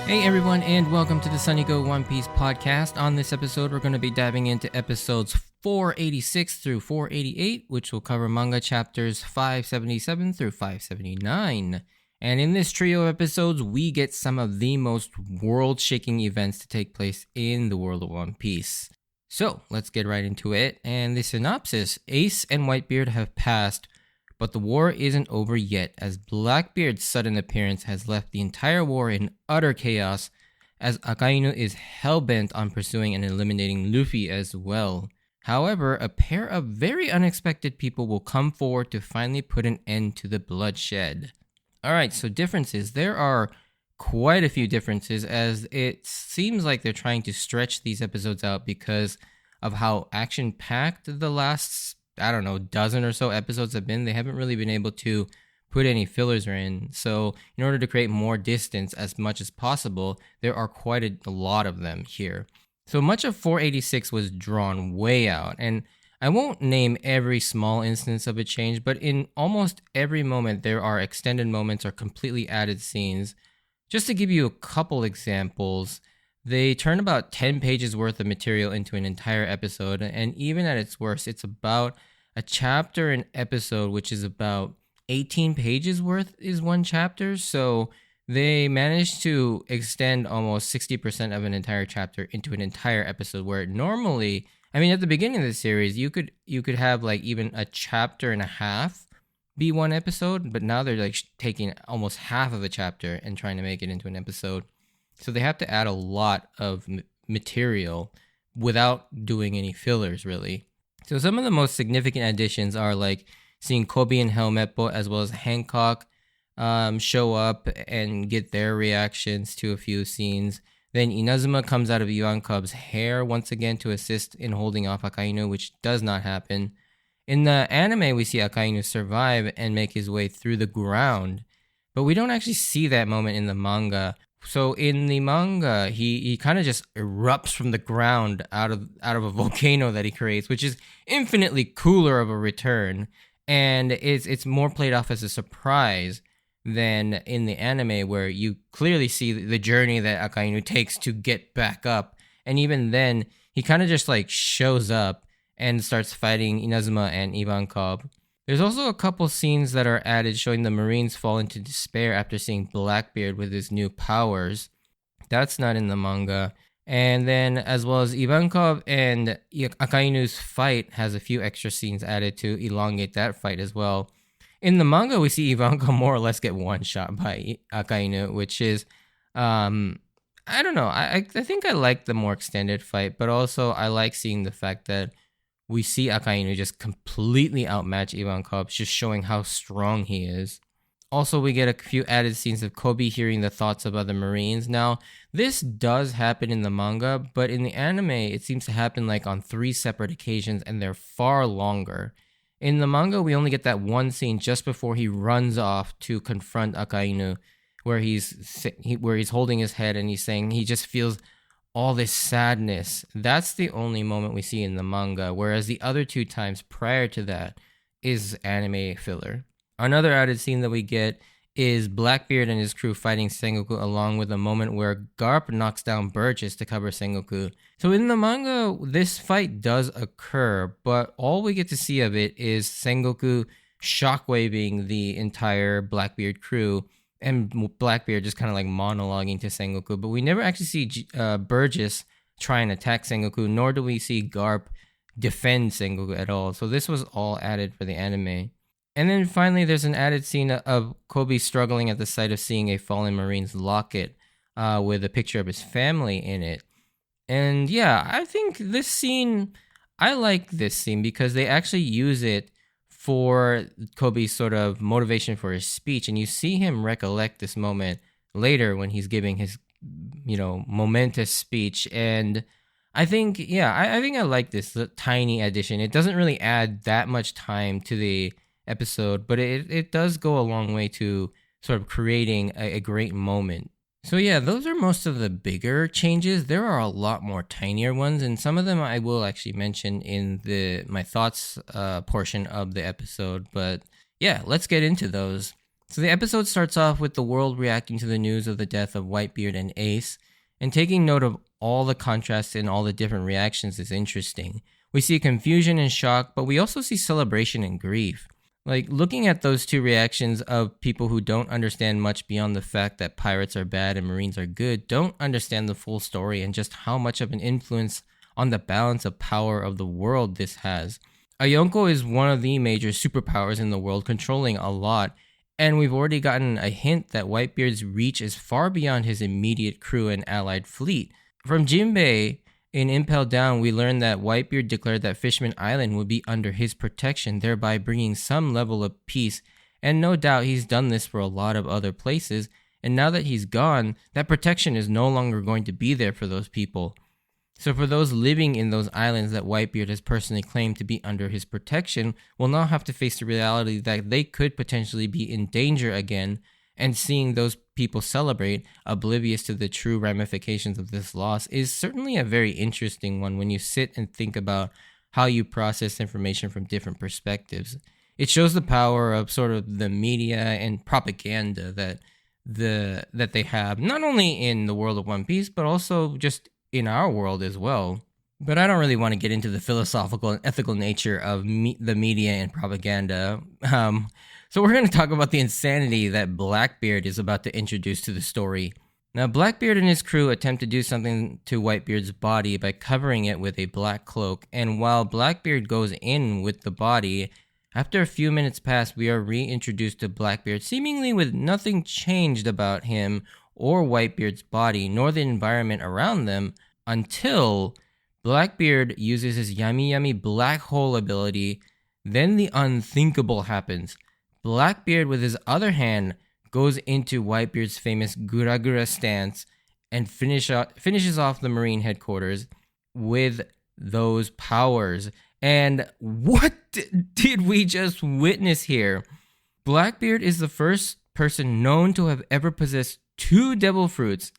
Hey everyone, and welcome to the Sunny Go One Piece podcast. On this episode, we're going to be diving into episodes 486 through 488, which will cover manga chapters 577 through 579. And in this trio of episodes, we get some of the most world-shaking events to take place in the world of One Piece. So, let's get right into it. And the synopsis: Ace and Whitebeard have passed, but the war isn't over yet, as Blackbeard's sudden appearance has left the entire war in utter chaos, as Akainu is hell-bent on pursuing and eliminating Luffy as well. However, a pair of very unexpected people will come forward to finally put an end to the bloodshed. Alright, so differences. There are quite a few differences, as it seems like they're trying to stretch these episodes out because of how action-packed the last dozen or so episodes have been. They haven't really been able to put any fillers in. So in order to create more distance as much as possible, there are quite a lot of them here. So much of 486 was drawn way out, and I won't name every small instance of a change, but in almost every moment there are extended moments or completely added scenes. Just to give you a couple examples, they turn about 10 pages worth of material into an entire episode, and even at its worst, it's about a chapter an episode, which is about 18 pages worth is one chapter. So they managed to extend almost 60% of an entire chapter into an entire episode, where normally, at the beginning of the series, you could have like even a chapter and a half be one episode, but now they're like taking almost half of a chapter and trying to make it into an episode. So they have to add a lot of material without doing any fillers, really. So some of the most significant additions are like seeing Kobe and Helmeppo as well as Hancock show up and get their reactions to a few scenes. Then Inazuma comes out of Ivankov's hair once again to assist in holding off Akainu, which does not happen. In the anime, we see Akainu survive and make his way through the ground, but we don't actually see that moment in the manga. So in the manga, he kind of just erupts from the ground out of a volcano that he creates, which is infinitely cooler of a return, and it's more played off as a surprise than in the anime, where you clearly see the journey that Akainu takes to get back up, and even then he kind of just like shows up and starts fighting Inazuma and Ivankov. There's also a couple scenes that are added showing the Marines fall into despair after seeing Blackbeard with his new powers. That's not in the manga. And then, as well as Ivankov and Akainu's fight has a few extra scenes added to elongate that fight as well. In the manga, we see Ivankov more or less get one shot by Akainu, which is, I don't know. I think I like the more extended fight, but also I like seeing the fact that we see Akainu just completely outmatch Ivankov, just showing how strong he is. Also, we get a few added scenes of Kobe hearing the thoughts of other Marines. Now, this does happen in the manga, but in the anime, it seems to happen like on 3 separate occasions, and they're far longer. In the manga, we only get that one scene just before he runs off to confront Akainu, where he's holding his head and he's saying he just feels all this sadness. That's the only moment we see in the manga, whereas the other 2 times prior to that is anime filler. Another added scene that we get is Blackbeard and his crew fighting Sengoku, along with a moment where Garp knocks down Burgess to cover Sengoku. So in the manga, this fight does occur, but all we get to see of it is Sengoku shockwaving the entire Blackbeard crew, and Blackbeard just kind of like monologuing to Sengoku, but we never actually see Burgess try and attack Sengoku, nor do we see Garp defend Sengoku at all. So this was all added for the anime. And then finally, there's an added scene of Kobe struggling at the sight of seeing a fallen Marine's locket with a picture of his family in it. And yeah, I think I like this scene because they actually use it for Kobe's sort of motivation for his speech, and you see him recollect this moment later when he's giving his, momentous speech. And I think I like this tiny addition. It doesn't really add that much time to the episode, but it does go a long way to sort of creating a great moment. So yeah, those are most of the bigger changes. There are a lot more tinier ones, and some of them I will actually mention in my thoughts portion of the episode. But yeah, let's get into those. So the episode starts off with the world reacting to the news of the death of Whitebeard and Ace, and taking note of all the contrasts and all the different reactions is interesting. We see confusion and shock, but we also see celebration and grief. Like, looking at those two reactions of people who don't understand much beyond the fact that pirates are bad and Marines are good, don't understand the full story and just how much of an influence on the balance of power of the world this has. Ayonko is one of the major superpowers in the world, controlling a lot, and we've already gotten a hint that Whitebeard's reach is far beyond his immediate crew and allied fleet. From Jinbei, in Impel Down, we learned that Whitebeard declared that Fishman Island would be under his protection, thereby bringing some level of peace, and no doubt he's done this for a lot of other places, and now that he's gone, that protection is no longer going to be there for those people. So for those living in those islands that Whitebeard has personally claimed to be under his protection, will now have to face the reality that they could potentially be in danger again, and seeing those people celebrate, oblivious to the true ramifications of this loss, is certainly a very interesting one when you sit and think about how you process information from different perspectives. It shows the power of sort of the media and propaganda that they have, not only in the world of One Piece, but also just in our world as well. But I don't really want to get into the philosophical and ethical nature of the media and propaganda. So we're going to talk about the insanity that Blackbeard is about to introduce to the story. Now, Blackbeard and his crew attempt to do something to Whitebeard's body by covering it with a black cloak, and while Blackbeard goes in with the body, after a few minutes pass, we are reintroduced to Blackbeard, seemingly with nothing changed about him or Whitebeard's body, nor the environment around them, until Blackbeard uses his yummy black hole ability. Then the unthinkable happens. Blackbeard, with his other hand, goes into Whitebeard's famous Gura Gura stance and finishes off the Marine headquarters with those powers. And what did we just witness here? Blackbeard is the first person known to have ever possessed 2 devil fruits.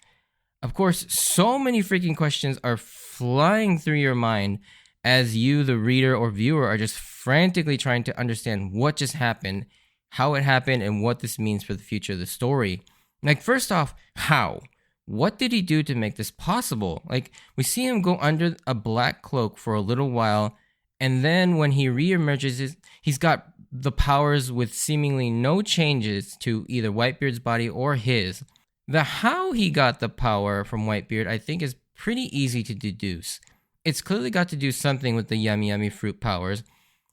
Of course, so many freaking questions are flying through your mind as you, the reader or viewer, are just frantically trying to understand what just happened, how it happened, and what this means for the future of the story. Like, first off, how? What did he do to make this possible? Like, we see him go under a black cloak for a little while, and then when he reemerges, he's got the powers with seemingly no changes to either Whitebeard's body or his. The how he got the power from Whitebeard, I think, is pretty easy to deduce. It's clearly got to do something with the yummy fruit powers.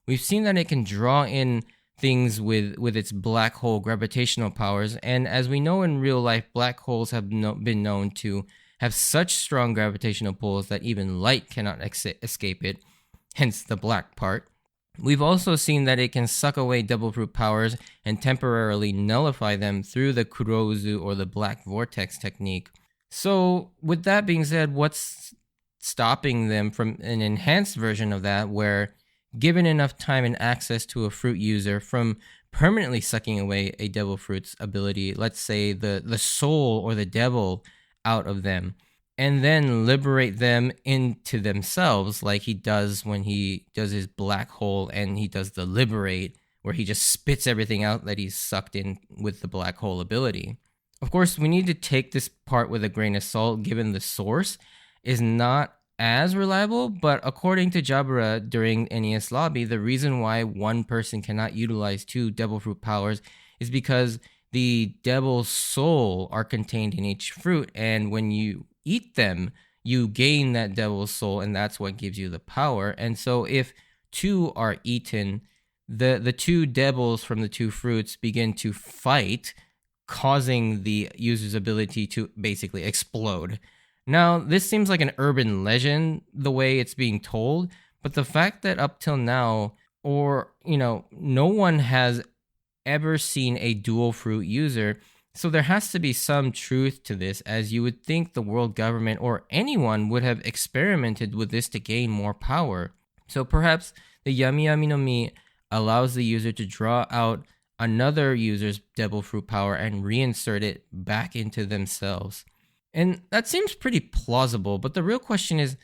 We've seen that it can draw in things with its black hole gravitational powers, and as we know in real life, black holes have been known to have such strong gravitational pulls that even light cannot escape it, hence the black part. We've also seen that it can suck away devil fruit powers and temporarily nullify them through the Kurozu or the black vortex technique. So with that being said, what's stopping them from an enhanced version of that, where given enough time and access to a fruit user, from permanently sucking away a devil fruit's ability, let's say the soul or the devil out of them, and then liberate them into themselves, like he does when he does his black hole and he does the liberate, where he just spits everything out that he's sucked in with the black hole ability. Of course, we need to take this part with a grain of salt, given the source is not as reliable, but according to Jabra during NES Lobby, the reason why one person cannot utilize 2 devil fruit powers is because the devil's soul are contained in each fruit, and when you eat them, you gain that devil's soul, and that's what gives you the power. And so if 2 are eaten, the 2 devils from the 2 fruits begin to fight, causing the user's ability to basically explode. Now, this seems like an urban legend, the way it's being told, but the fact that up till now, no one has ever seen a dual fruit user, so there has to be some truth to this, as you would think the world government or anyone would have experimented with this to gain more power. So perhaps the Yami Yami no Mi allows the user to draw out another user's devil fruit power and reinsert it back into themselves. And that seems pretty plausible, but the real question is,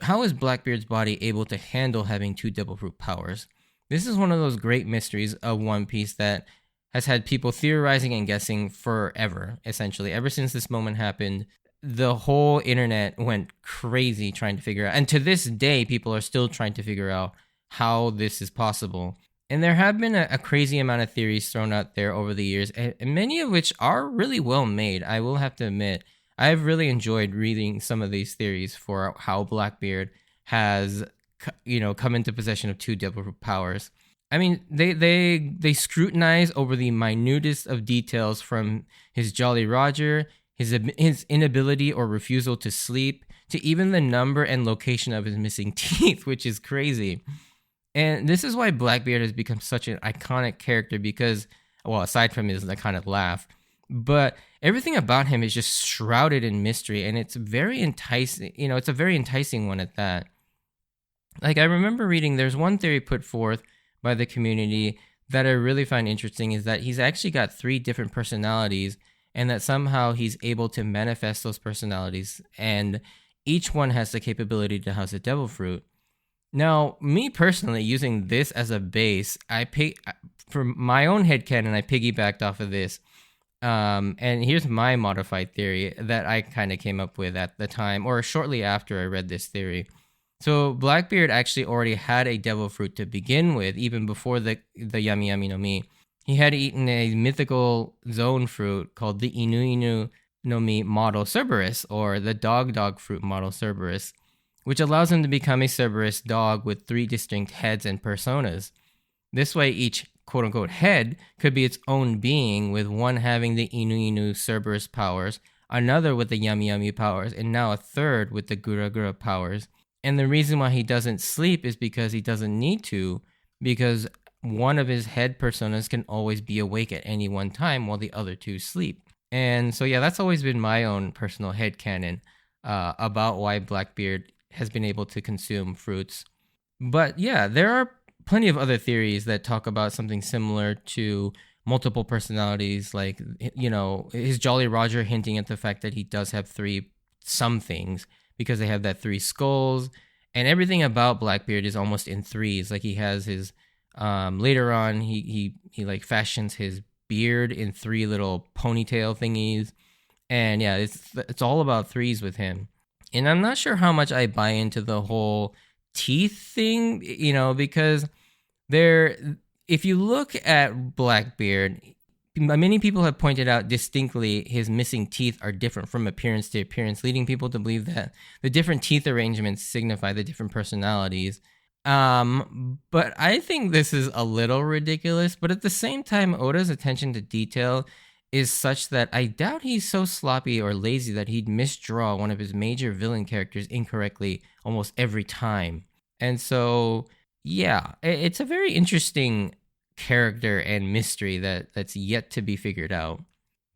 how is Blackbeard's body able to handle having 2 devil fruit powers? This is one of those great mysteries of One Piece that has had people theorizing and guessing forever, essentially. Ever since this moment happened, the whole internet went crazy trying to figure out. And to this day, people are still trying to figure out how this is possible. And there have been a crazy amount of theories thrown out there over the years, and many of which are really well made. I will have to admit, I've really enjoyed reading some of these theories for how Blackbeard has, come into possession of two devil powers. I mean, they scrutinize over the minutest of details, from his Jolly Roger, his inability or refusal to sleep, to even the number and location of his missing teeth, which is crazy. And this is why Blackbeard has become such an iconic character because, well, aside from his iconic laugh, but everything about him is just shrouded in mystery, and it's very enticing. It's a very enticing one at that. Like, I remember reading, there's one theory put forth by the community that I really find interesting, is that he's actually got 3 different personalities, and that somehow he's able to manifest those personalities, and each one has the capability to house a devil fruit. Now, me personally, using this as a base, for my own headcanon, I piggybacked off of this. And here's my modified theory that I kind of came up with at the time, or shortly after I read this theory. So Blackbeard actually already had a devil fruit to begin with, even before the Yami Yami no Mi. He had eaten a mythical zone fruit called the Inu Inu no Mi model Cerberus, or the dog fruit model Cerberus, which allows him to become a Cerberus dog with 3 distinct heads and personas. This way, each quote-unquote head could be its own being, with one having the Inu Inu Cerberus powers, another with the Yami Yami powers, and now a third with the Gura Gura powers. And the reason why he doesn't sleep is because he doesn't need to, because one of his head personas can always be awake at any one time while the other 2 sleep. And so, yeah, that's always been my own personal headcanon about why Blackbeard has been able to consume fruits. But yeah, there are plenty of other theories that talk about something similar to multiple personalities, like, his Jolly Roger hinting at the fact that he does have 3 somethings, because they have that 3 skulls, and everything about Blackbeard is almost in threes. Like, he has his later on he like fashions his beard in 3 little ponytail thingies, and yeah, it's all about threes with him. And I'm not sure how much I buy into the whole teeth thing, because if you look at Blackbeard, many people have pointed out distinctly his missing teeth are different from appearance to appearance, leading people to believe that the different teeth arrangements signify the different personalities. But I think this is a little ridiculous, but at the same time, Oda's attention to detail is such that I doubt he's so sloppy or lazy that he'd misdraw one of his major villain characters incorrectly almost every time. And so, yeah, it's a very interesting character and mystery that's yet to be figured out.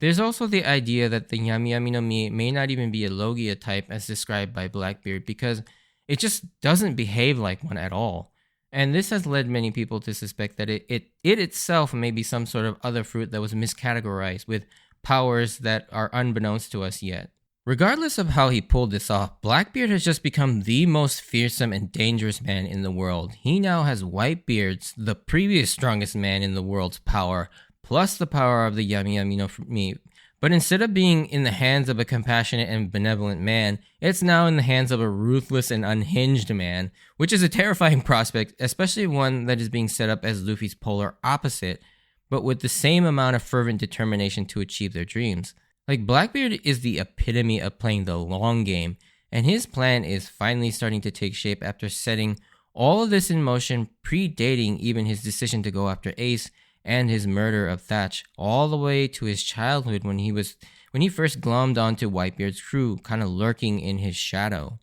There's also the idea that the Yami Yami no Mi may not even be a Logia type as described by Blackbeard, because it just doesn't behave like one at all. And this has led many people to suspect that it itself may be some sort of other fruit that was miscategorized with powers that are unbeknownst to us yet. Regardless of how he pulled this off, Blackbeard has just become the most fearsome and dangerous man in the world. He now has Whitebeard's, the previous strongest man in the world's power, plus the power of the Yami Yami no Mi. But instead of being in the hands of a compassionate and benevolent man, it's now in the hands of a ruthless and unhinged man, which is a terrifying prospect, especially one that is being set up as Luffy's polar opposite, but with the same amount of fervent determination to achieve their dreams. Like, Blackbeard is the epitome of playing the long game, and his plan is finally starting to take shape after setting all of this in motion, predating even his decision to go after Ace and his murder of Thatch, all the way to his childhood when he first glommed onto Whitebeard's crew, kind of lurking in his shadow.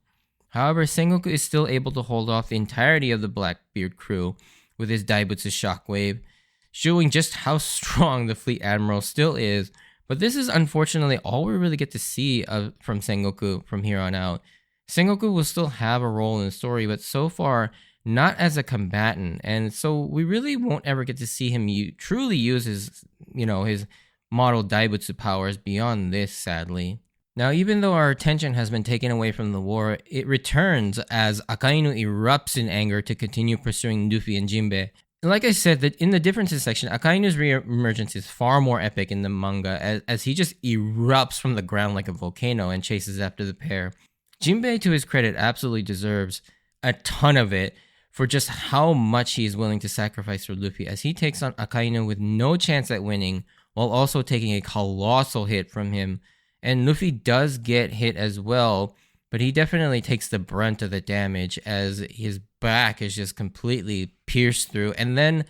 However, Sengoku is still able to hold off the entirety of the Blackbeard crew with his Daibutsu shockwave, showing just how strong the Fleet Admiral still is. But this is unfortunately all we really get to see from Sengoku from here on out. Sengoku will still have a role in the story, but so far, not as a combatant, and so we really won't ever get to see him truly use his model Daibutsu powers beyond this, sadly. Now, even though our attention has been taken away from the war, it returns as Akainu erupts in anger to continue pursuing Luffy and Jinbe. like I said, that in the differences section, Akainu's reemergence is far more epic in the manga as he just erupts from the ground like a volcano and chases after the pair. Jinbei, to his credit, absolutely deserves a ton of it for just how much he is willing to sacrifice for Luffy as he takes on Akainu with no chance at winning while also taking a colossal hit from him. And Luffy does get hit as well, but he definitely takes the brunt of the damage as his back is just completely pierced through. And then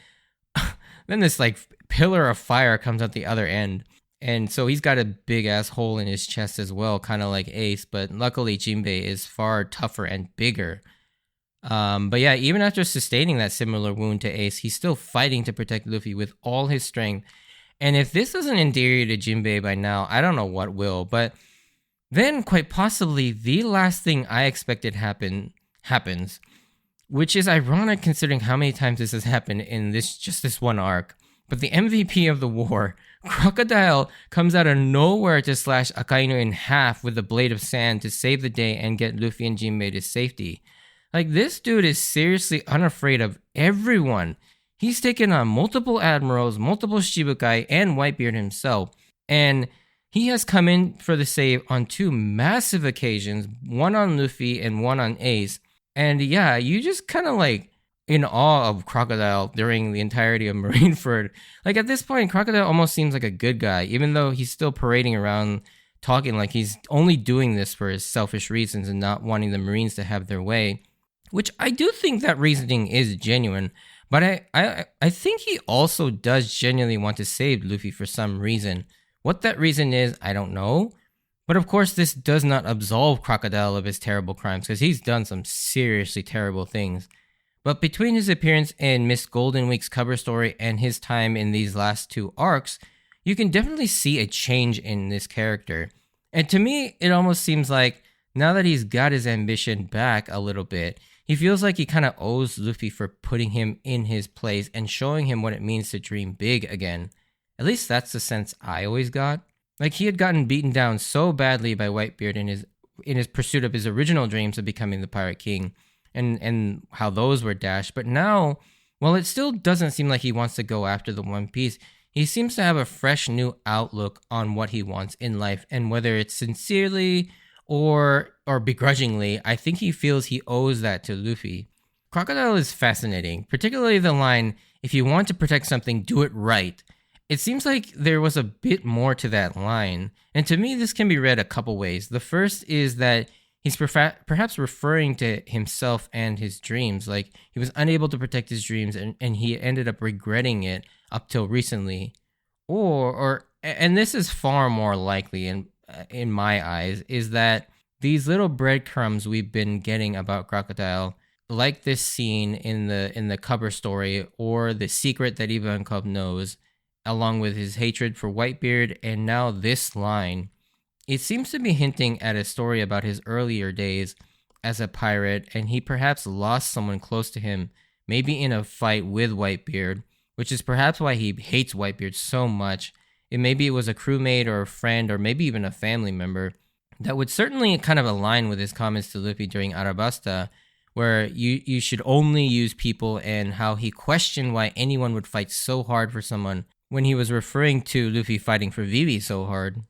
this like pillar of fire comes out the other end. And so he's got a big ass hole in his chest as well, kind of like Ace, but luckily Jinbei is far tougher and bigger. But yeah, even after sustaining that similar wound to Ace, he's still fighting to protect Luffy with all his strength. And if this doesn't endear you to Jinbei by now, I don't know what will. But then, quite possibly, the last thing I expected happens, which is ironic considering how many times this has happened in this one arc. But the MVP of the war, Crocodile, comes out of nowhere to slash Akainu in half with a blade of sand to save the day and get Luffy and Jinbei to safety. Like, this dude is seriously unafraid of everyone. He's taken on multiple admirals, multiple Shibukai, and Whitebeard himself. And he has come in for the save on two massive occasions, one on Luffy and one on Ace. And yeah, you just kind of like in awe of Crocodile during the entirety of Marineford. Like at this point, Crocodile almost seems like a good guy, even though he's still parading around talking like he's only doing this for his selfish reasons and not wanting the Marines to have their way. Which I do think that reasoning is genuine, but I think he also does genuinely want to save Luffy for some reason. What that reason is, I don't know. But of course, this does not absolve Crocodile of his terrible crimes, because he's done some seriously terrible things. But between his appearance in Miss Golden Week's cover story and his time in these last two arcs, you can definitely see a change in this character. And to me, it almost seems like now that he's got his ambition back a little bit, he feels like he kind of owes Luffy for putting him in his place and showing him what it means to dream big again. At least that's the sense I always got. Like he had gotten beaten down so badly by Whitebeard in his pursuit of his original dreams of becoming the Pirate King, and how those were dashed. But now, while it still doesn't seem like he wants to go after the One Piece, he seems to have a fresh new outlook on what he wants in life, and whether it's sincerely or begrudgingly, I think he feels he owes that to Luffy. Crocodile is fascinating, particularly the line, "If you want to protect something, do it right." It seems like there was a bit more to that line, and to me this can be read a couple ways. The first is that he's perhaps referring to himself and his dreams, like he was unable to protect his dreams and he ended up regretting it up till recently. And this is far more likely in my eyes, is that these little breadcrumbs we've been getting about Crocodile, like this scene in the cover story or the secret that Ivankov knows, along with his hatred for Whitebeard, and now this line, it seems to be hinting at a story about his earlier days as a pirate, and he perhaps lost someone close to him, maybe in a fight with Whitebeard, which is perhaps why he hates Whitebeard so much. Maybe it was a crewmate or a friend or maybe even a family member. That would certainly kind of align with his comments to Luffy during Arabasta, where you should only use people, and how he questioned why anyone would fight so hard for someone when he was referring to Luffy fighting for Vivi so hard.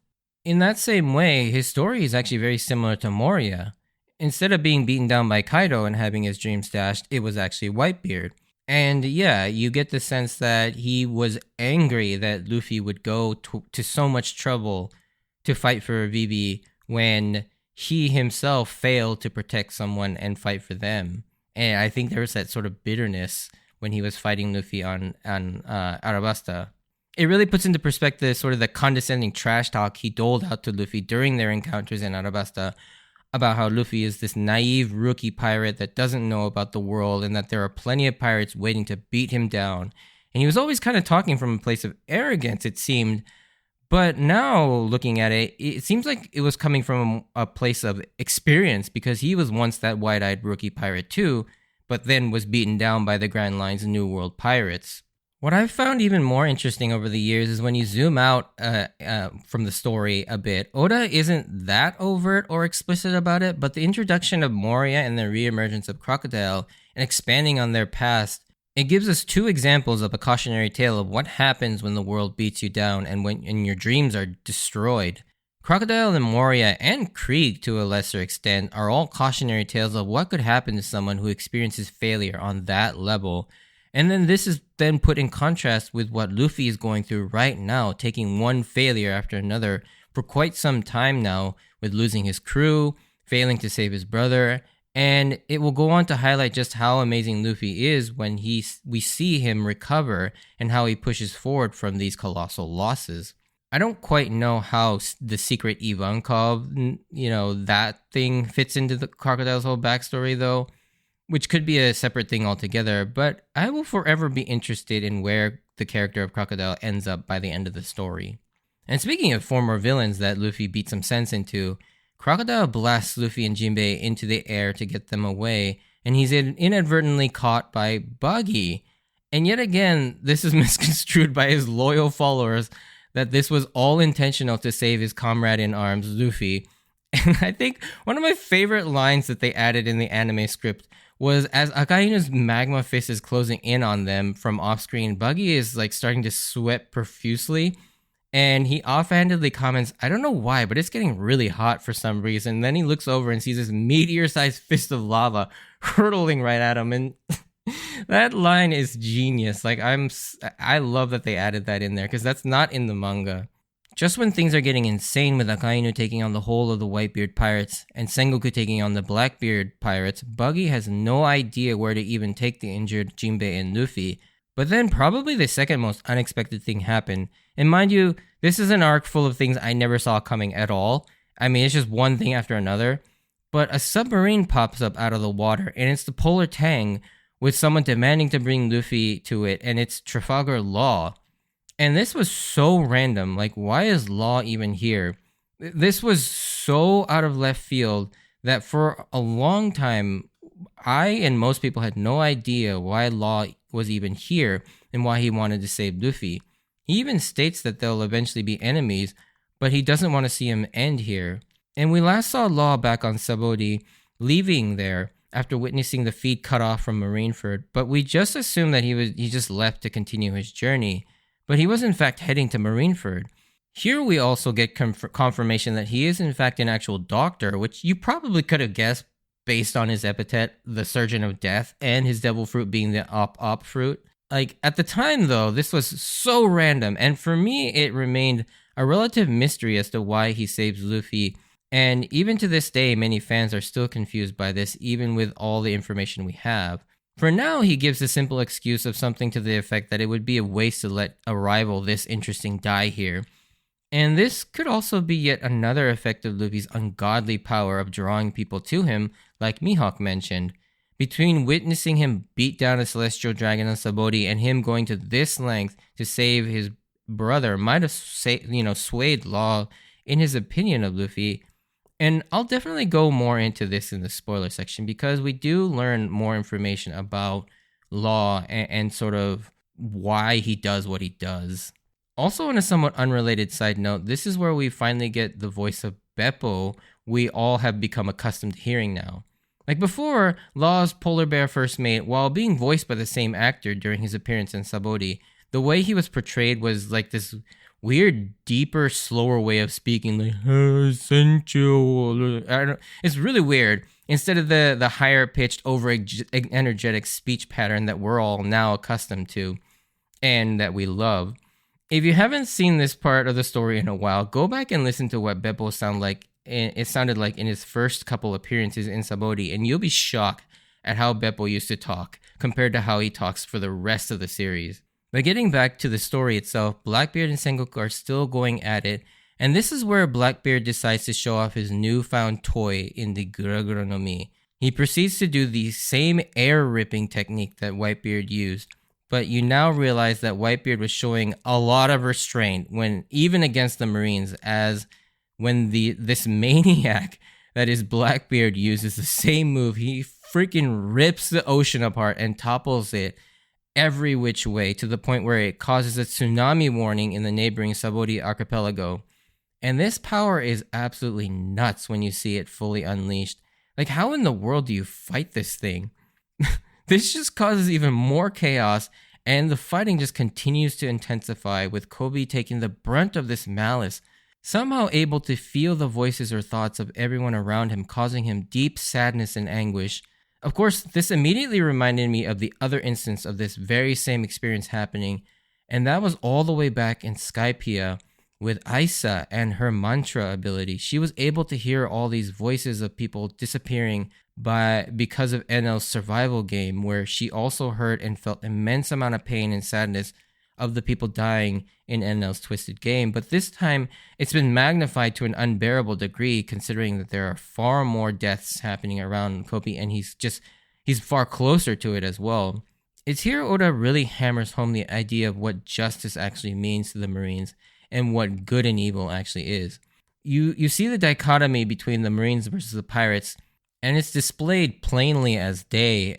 In that same way, his story is actually very similar to Moria. Instead of being beaten down by Kaido and having his dreams dashed, it was actually Whitebeard. And yeah, you get the sense that he was angry that Luffy would go to so much trouble to fight for Vivi when he himself failed to protect someone and fight for them. And I think there was that sort of bitterness when he was fighting Luffy on Arabasta. It really puts into perspective sort of the condescending trash talk he doled out to Luffy during their encounters in Arabasta about how Luffy is this naive rookie pirate that doesn't know about the world and that there are plenty of pirates waiting to beat him down. And he was always kind of talking from a place of arrogance, it seemed. But now, looking at it, it seems like it was coming from a place of experience, because he was once that wide-eyed rookie pirate too, but then was beaten down by the Grand Line's New World pirates. What I've found even more interesting over the years is when you zoom out from the story a bit, Oda isn't that overt or explicit about it, but the introduction of Moria and the reemergence of Crocodile and expanding on their past It gives us two examples of a cautionary tale of what happens when the world beats you down and your dreams are destroyed. Crocodile and Moria and Krieg, to a lesser extent, are all cautionary tales of what could happen to someone who experiences failure on that level. And then this is then put in contrast with what Luffy is going through right now, taking one failure after another for quite some time now, with losing his crew, failing to save his brother, and it will go on to highlight just how amazing Luffy is when we see him recover and how he pushes forward from these colossal losses. I don't quite know how the secret Ivankov, that thing fits into the Crocodile's whole backstory though, which could be a separate thing altogether, but I will forever be interested in where the character of Crocodile ends up by the end of the story. And speaking of former villains that Luffy beat some sense into, Crocodile blasts Luffy and Jinbei into the air to get them away, and he's inadvertently caught by Buggy. And yet again, this is misconstrued by his loyal followers that this was all intentional to save his comrade in arms, Luffy. And I think one of my favorite lines that they added in the anime script was as Akainu's magma fist is closing in on them from off screen, Buggy is like starting to sweat profusely. And he offhandedly comments, I don't know why, but it's getting really hot for some reason. Then he looks over and sees this meteor-sized fist of lava hurtling right at him. And that line is genius. Like, I love that they added that in there because that's not in the manga. Just when things are getting insane with Akainu taking on the whole of the Whitebeard pirates and Sengoku taking on the Blackbeard pirates, Buggy has no idea where to even take the injured Jinbei and Luffy. But then probably the second most unexpected thing happened. And mind you, this is an arc full of things I never saw coming at all. I mean, it's just one thing after another. But a submarine pops up out of the water, and it's the Polar Tang, with someone demanding to bring Luffy to it, and it's Trafalgar Law. And this was so random. Like, why is Law even here? This was so out of left field that for a long time, I and most people had no idea why Law was even here and why he wanted to save Luffy. He even states that they'll eventually be enemies, but he doesn't want to see him end here. And we last saw Law back on Sabaody, leaving there after witnessing the feed cut off from Marineford, but we just assumed that he just left to continue his journey. But he was in fact heading to Marineford. Here we also get confirmation that he is in fact an actual doctor, which you probably could have guessed based on his epithet, the Surgeon of Death, and his devil fruit being the op fruit. Like, at the time though, this was so random, and for me it remained a relative mystery as to why he saves Luffy, and even to this day many fans are still confused by this even with all the information we have. For now, he gives a simple excuse of something to the effect that it would be a waste to let a rival this interesting die here. And this could also be yet another effect of Luffy's ungodly power of drawing people to him, like Mihawk mentioned. Between witnessing him beat down a celestial dragon on Sabaody and him going to this length to save his brother might have swayed Law in his opinion of Luffy. And I'll definitely go more into this in the spoiler section because we do learn more information about Law and sort of why he does what he does. Also, on a somewhat unrelated side note, this is where we finally get the voice of Beppo we all have become accustomed to hearing now. Like before, Law's polar bear first mate, while being voiced by the same actor during his appearance in Sabaody, the way he was portrayed was like this weird, deeper, slower way of speaking, like, I sent you. It's really weird. Instead of the higher pitched, over energetic speech pattern that we're all now accustomed to and that we love. If you haven't seen this part of the story in a while, go back and listen to what Beppo sounded like in his first couple appearances in Sabaody, and you'll be shocked at how Beppo used to talk compared to how he talks for the rest of the series. But getting back to the story itself, Blackbeard and Sengoku are still going at it, and this is where Blackbeard decides to show off his newfound toy in the Guragura no Mi. He proceeds to do the same air-ripping technique that Whitebeard used, but you now realize that Whitebeard was showing a lot of restraint when even against the Marines, as when this maniac that is Blackbeard uses the same move, he freaking rips the ocean apart and topples it every which way to the point where it causes a tsunami warning in the neighboring Sabaody archipelago. And this power is absolutely nuts when you see it fully unleashed. Like, how in the world do you fight this thing? This just causes even more chaos, and the fighting just continues to intensify, with Kobe taking the brunt of this malice, somehow able to feel the voices or thoughts of everyone around him, causing him deep sadness and anguish. Of course, this immediately reminded me of the other instance of this very same experience happening, and that was all the way back in Skypiea with Aisa and her mantra ability. She was able to hear all these voices of people disappearing because of Enel's survival game, where she also heard and felt immense amount of pain and sadness of the people dying in Enel's twisted game. But this time, it's been magnified to an unbearable degree, considering that there are far more deaths happening around Kobe, and he's far closer to it as well. It's here Oda really hammers home the idea of what justice actually means to the Marines and what good and evil actually is. You see the dichotomy between the Marines versus the pirates, and it's displayed plainly as day,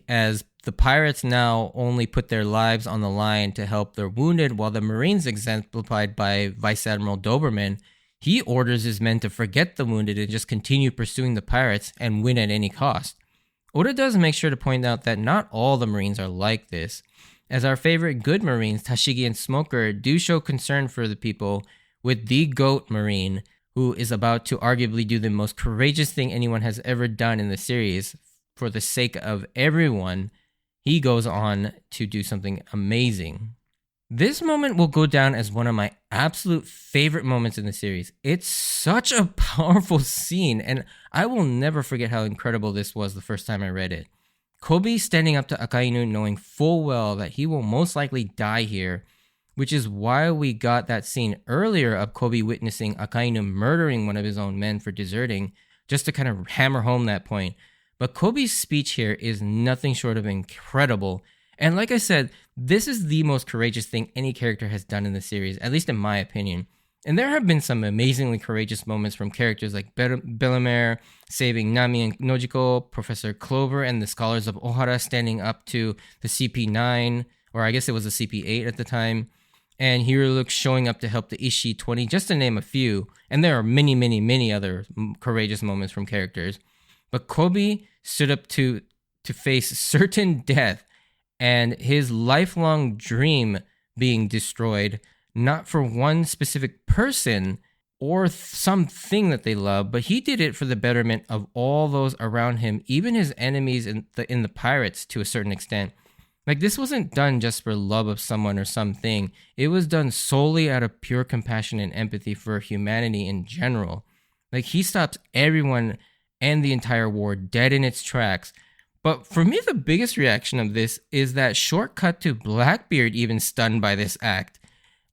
as the pirates now only put their lives on the line to help their wounded, while the Marines, exemplified by Vice Admiral Doberman, he orders his men to forget the wounded and just continue pursuing the pirates and win at any cost. Oda does make sure to point out that not all the Marines are like this, as our favorite good Marines, Tashigi and Smoker, do show concern for the people, with the GOAT Marine, who is about to arguably do the most courageous thing anyone has ever done in the series. For the sake of everyone, he goes on to do something amazing. This moment will go down as one of my absolute favorite moments in the series. It's such a powerful scene, and I will never forget how incredible this was the first time I read it. Kobe standing up to Akainu, knowing full well that he will most likely die here, which is why we got that scene earlier of Kobe witnessing Akainu murdering one of his own men for deserting, just to kind of hammer home that point. But Kobe's speech here is nothing short of incredible. And like I said, this is the most courageous thing any character has done in the series, at least in my opinion. And there have been some amazingly courageous moments from characters like Bellemare saving Nami and Nojiko, Professor Clover and the scholars of Ohara standing up to the CP9, or I guess it was a CP8 at the time, and Hiruluk showing up to help the Ishii-20, just to name a few. And there are many, many, many other courageous moments from characters. But Kobe stood up to face certain death and his lifelong dream being destroyed, not for one specific person or something that they love, but he did it for the betterment of all those around him, even his enemies in the pirates to a certain extent. Like, this wasn't done just for love of someone or something. It was done solely out of pure compassion and empathy for humanity in general. Like, he stops everyone and the entire war dead in its tracks. But for me, the biggest reaction of this is that shortcut to Blackbeard even stunned by this act.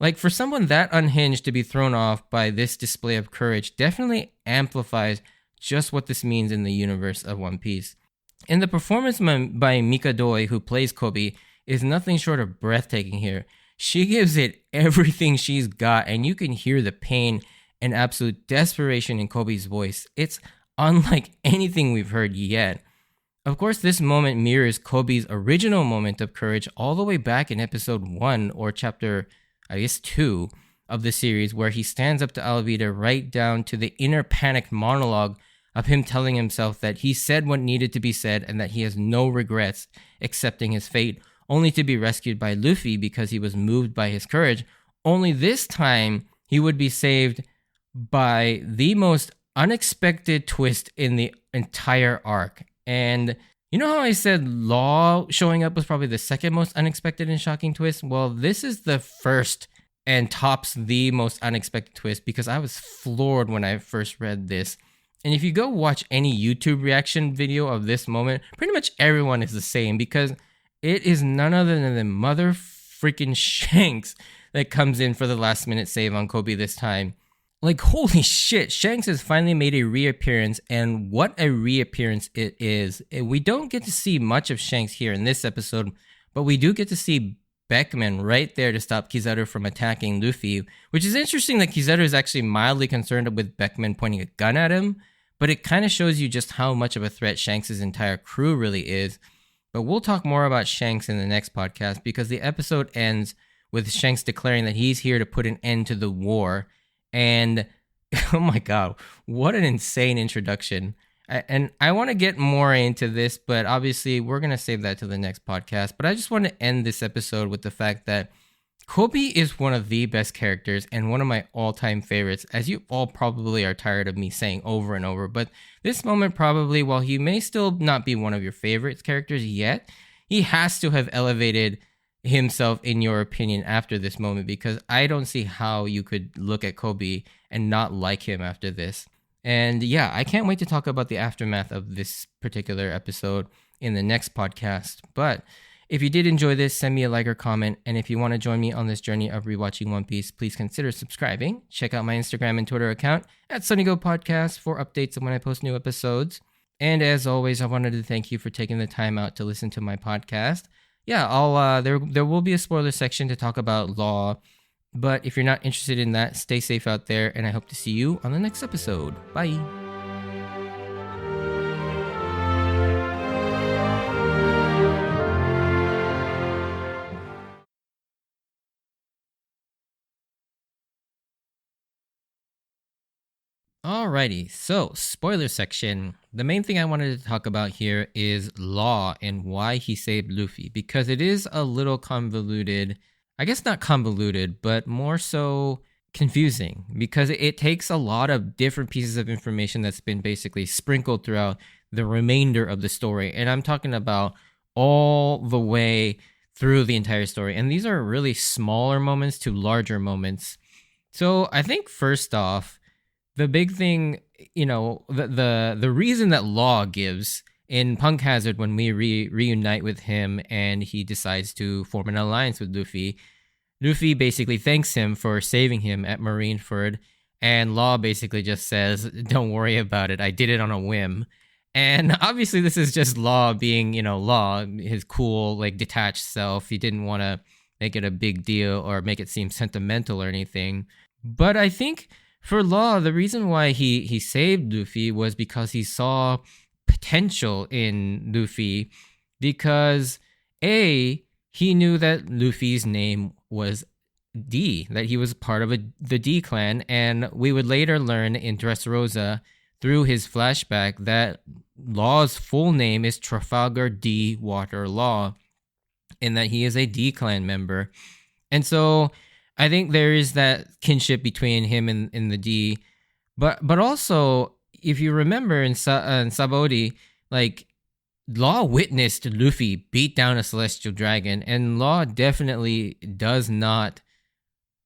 Like, for someone that unhinged to be thrown off by this display of courage definitely amplifies just what this means in the universe of One Piece. And the performance by Mika Doi, who plays Kobe, is nothing short of breathtaking here. She gives it everything she's got, and you can hear the pain and absolute desperation in Kobe's voice. It's unlike anything we've heard yet. Of course, this moment mirrors Kobe's original moment of courage all the way back in episode 1 or chapter, 2 of the series, where he stands up to Alvida right down to the inner panicked monologue of him telling himself that he said what needed to be said and that he has no regrets accepting his fate, only to be rescued by Luffy because he was moved by his courage. Only this time, he would be saved by the most unexpected twist in the entire arc. And you know how I said Law showing up was probably the second most unexpected and shocking twist? Well, this is the first and tops the most unexpected twist, because I was floored when I first read this. And if you go watch any YouTube reaction video of this moment, pretty much everyone is the same, because it is none other than the mother freaking Shanks that comes in for the last minute save on Kobe this time. Like, holy shit, Shanks has finally made a reappearance, and what a reappearance it is. We don't get to see much of Shanks here in this episode, but we do get to see Beckman right there to stop Kizaru from attacking Luffy, which is interesting that Kizaru is actually mildly concerned with Beckman pointing a gun at him, but it kind of shows you just how much of a threat Shanks' entire crew really is. But we'll talk more about Shanks in the next podcast, because the episode ends with Shanks declaring that he's here to put an end to the war. And oh my god, what an insane introduction. And I want to get more into this, but obviously we're going to save that to the next podcast. But I just want to end this episode with the fact that Kobe is one of the best characters and one of my all-time favorites, as you all probably are tired of me saying over and over. But this moment probably, while he may still not be one of your favorite characters yet, he has to have elevated himself in your opinion after this moment, because I don't see how you could look at Kobe and not like him after this. And yeah, I can't wait to talk about the aftermath of this particular episode in the next podcast. But if you did enjoy this, send me a like or comment. And if you want to join me on this journey of rewatching One Piece, please consider subscribing. Check out my Instagram and Twitter account at SunnyGo Podcast for updates on when I post new episodes. And as always, I wanted to thank you for taking the time out to listen to my podcast. Yeah, there will be a spoiler section to talk about Law. But if you're not interested in that, stay safe out there, and I hope to see you on the next episode. Bye. Alrighty, so spoiler section. The main thing I wanted to talk about here is Law and why he saved Luffy, because it is a little convoluted. I guess not convoluted, but more so confusing, because it takes a lot of different pieces of information that's been basically sprinkled throughout the remainder of the story. And I'm talking about all the way through the entire story. And these are really smaller moments to larger moments. So I think first off, the big thing, the reason that Law gives in Punk Hazard when we reunite with him and he decides to form an alliance with Luffy, Luffy basically thanks him for saving him at Marineford, and Law basically just says, "Don't worry about it, I did it on a whim." And obviously this is just Law being, Law, his cool, detached self. He didn't want to make it a big deal or make it seem sentimental or anything. But I think for Law, the reason why he saved Luffy was because he saw potential in Luffy, because he knew that Luffy's name was D, that he was part of the D clan, and we would later learn in Dressrosa through his flashback that Law's full name is Trafalgar D. Water Law, and that he is a D clan member. And so I think there is that kinship between him and the D, but also, if you remember in Sabaody, Law witnessed Luffy beat down a celestial dragon, and Law definitely does not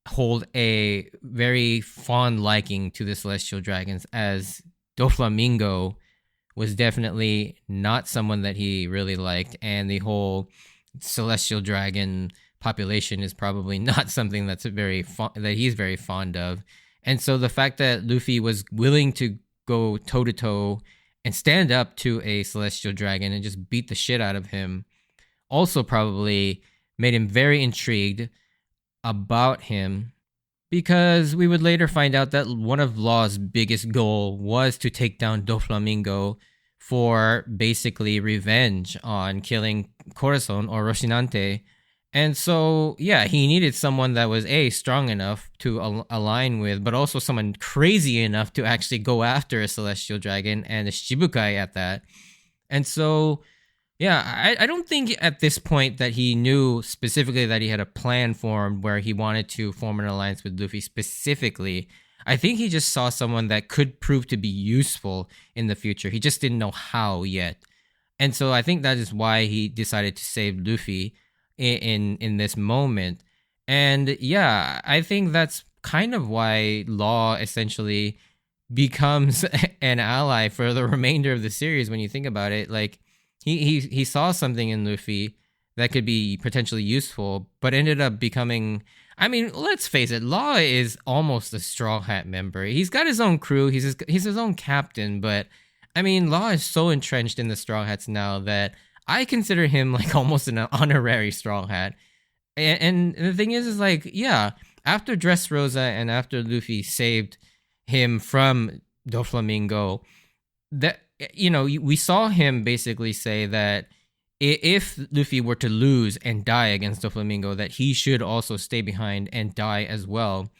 hold a very fond liking to the celestial dragons, as Doflamingo was definitely not someone that he really liked, and the whole celestial dragon population is probably not something that's that he's very fond of. And so the fact that Luffy was willing to go toe-to-toe and stand up to a celestial dragon and just beat the shit out of him also probably made him very intrigued about him, because we would later find out that one of Law's biggest goal was to take down Doflamingo for basically revenge on killing Corazon or Rocinante. And so, yeah, he needed someone that was strong enough to align with, but also someone crazy enough to actually go after a celestial dragon, and a Shibukai at that. And so, yeah, I don't think at this point that he knew specifically that he had a plan formed where he wanted to form an alliance with Luffy specifically. I think he just saw someone that could prove to be useful in the future. He just didn't know how yet. And so I think that is why he decided to save Luffy in this moment. And yeah, I think that's kind of why Law essentially becomes an ally for the remainder of the series. When you think about it, he saw something in Luffy that could be potentially useful, but ended up becoming, I mean, let's face it, Law is almost a Straw Hat member. He's got his own crew, he's his own captain, but I mean, Law is so entrenched in the Straw Hats now that I consider him almost an honorary Straw Hat. And the thing is yeah, after Dressrosa and after Luffy saved him from Doflamingo, that, we saw him basically say that if Luffy were to lose and die against Doflamingo, that he should also stay behind and die as well.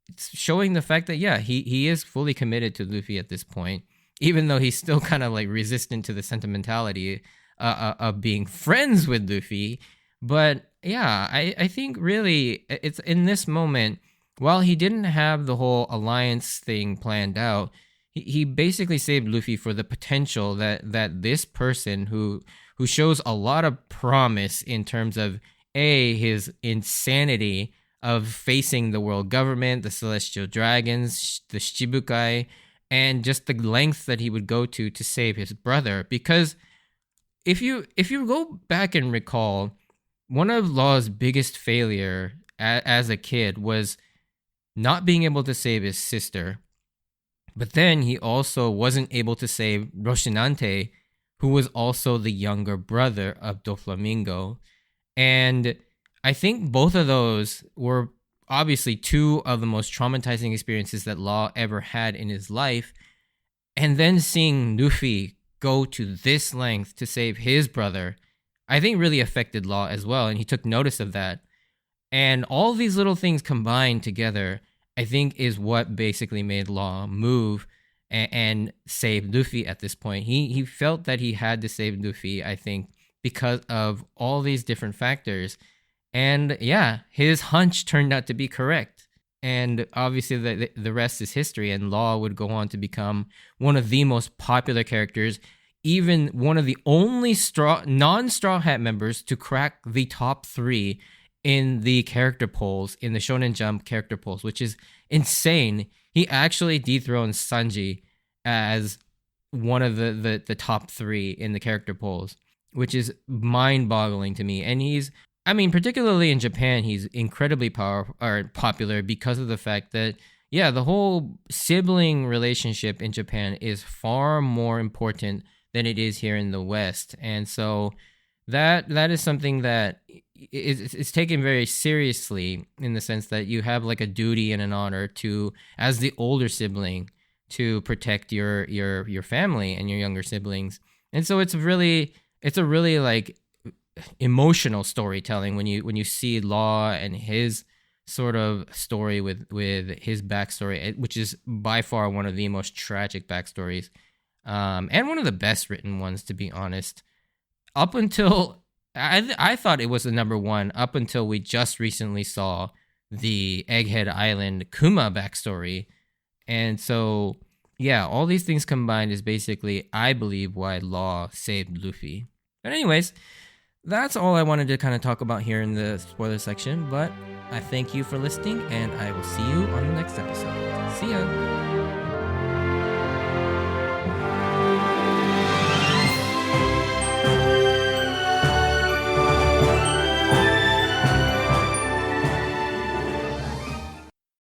It's showing the fact that, yeah, he is fully committed to Luffy at this point. even though he's still kind of like resistant to the sentimentality of being friends with Luffy. But yeah, I think really it's in this moment, while he didn't have the whole alliance thing planned out, he basically saved Luffy for the potential that this person who shows a lot of promise in terms of his insanity of facing the world government, the celestial dragons, the Shichibukai, and just the lengths that he would go to save his brother. Because if you go back and recall, one of Law's biggest failure as a kid was not being able to save his sister. But then he also wasn't able to save Roshinante, who was also the younger brother of Doflamingo. And I think both of those were obviously two of the most traumatizing experiences that Law ever had in his life. And then seeing Luffy go to this length to save his brother, I think really affected Law as well. And he took notice of that. And all these little things combined together, I think, is what basically made Law move and save Luffy at this point. He felt that he had to save Luffy, I think, because of all these different factors. And yeah, his hunch turned out to be correct. And obviously the rest is history, and Law would go on to become one of the most popular characters, even one of the only non-Straw Hat members to crack the top 3 in the character polls, in the Shonen Jump character polls, which is insane. He actually dethroned Sanji as one of the top 3 in the character polls, which is mind-boggling to me. And particularly in Japan, he's incredibly popular because of the fact that, yeah, the whole sibling relationship in Japan is far more important than it is here in the West. And so that is something that it's taken very seriously, in the sense that you have like a duty and an honor to, as the older sibling, to protect your family and your younger siblings. And so it's a really like emotional storytelling when you see Law and his sort of story with his backstory, which is by far one of the most tragic backstories, and one of the best written ones, to be honest. Up until I thought it was the number 1 up until we just recently saw the Egghead Island Kuma backstory. And so, yeah, all these things combined is basically, I believe, why Law saved Luffy. But anyways, that's all I wanted to kind of talk about here in the spoiler section. But I thank you for listening, and I will see you on the next episode. See ya!